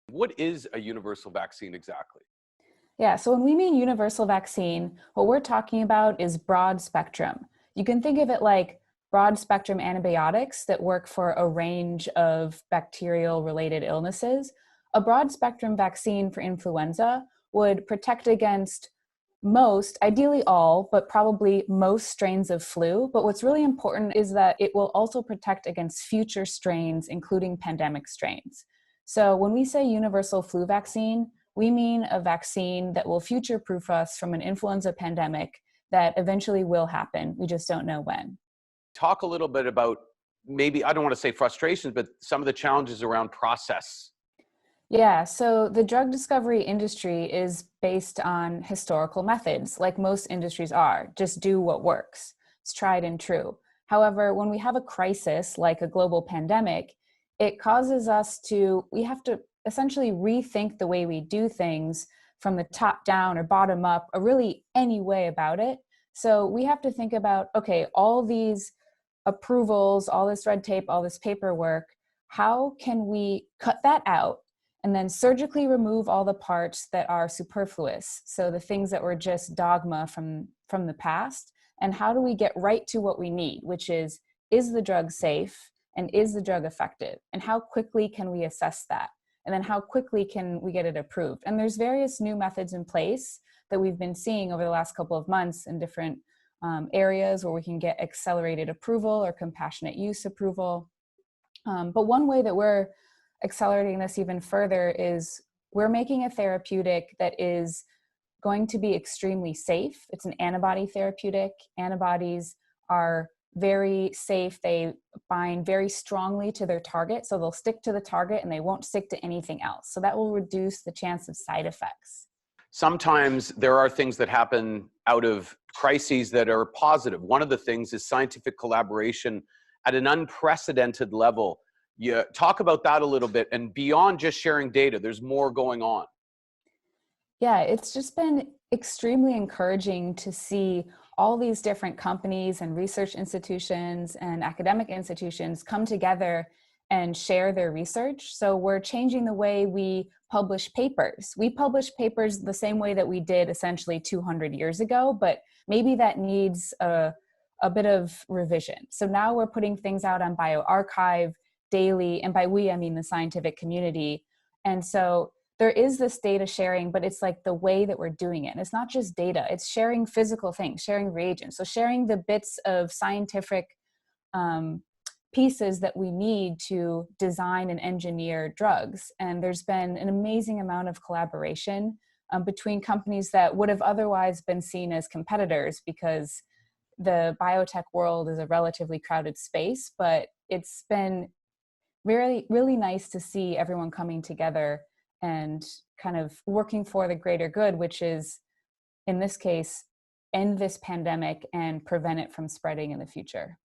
What is a universal vaccine exactly? Yeah, so when we mean universal vaccine, what we're talking about is broad spectrum. You can think of it like broad spectrum antibiotics that work for a range of bacterial related illnesses. A broad spectrum vaccine for influenza would protect against most, ideally all, but probably most strains of flu. But what's really important is that it will also protect against future strains, including pandemic strains. So when we say universal flu vaccine, we mean a vaccine that will future-proof us from an influenza pandemic that eventually will happen. We just don't know when. Talk a little bit about maybe, I don't want to say frustrations, but some of the challenges around process. Yeah, so the drug discovery industry is based on historical methods, like most industries are. Just do what works. It's tried and true. However, when we have a crisis like a global pandemic, it causes us to, we have to essentially rethink the way we do things from the top down or bottom up, or really any way about it. So we have to think about, okay, all these approvals, all this red tape, all this paperwork, how can we cut that out and then surgically remove all the parts that are superfluous? So the things that were just dogma from the past, and how do we get right to what we need, which is the drug safe and is the drug effective? And how quickly can we assess that? And then how quickly can we get it approved? And there's various new methods in place that we've been seeing over the last couple of months in different areas where we can get accelerated approval or compassionate use approval. But one way that we're accelerating this even further is we're making a therapeutic that is going to be extremely safe. It's an antibody therapeutic. Antibodies are very safe. They bind very strongly to their target, so they'll stick to the target and they won't stick to anything else. So that will reduce the chance of side effects. Sometimes there are things that happen out of crises that are positive. One of the things is scientific collaboration at an unprecedented level. You talk about that a little bit, and beyond just sharing data, there's more going on. Yeah, it's just been extremely encouraging to see all these different companies and research institutions and academic institutions come together and share their research. So we're changing the way we publish papers. We publish papers the same way that we did essentially 200 years ago, but maybe that needs a bit of revision. So now we're putting things out on bioRxiv daily, and by we, I mean the scientific community. And so there is this data sharing, but it's like the way that we're doing it. And it's not just data, it's sharing physical things, sharing reagents. So sharing the bits of scientific pieces that we need to design and engineer drugs. And there's been an amazing amount of collaboration between companies that would have otherwise been seen as competitors, because the biotech world is a relatively crowded space. But it's been really, really nice to see everyone coming together and kind of working for the greater good, which is, in this case, end this pandemic and prevent it from spreading in the future.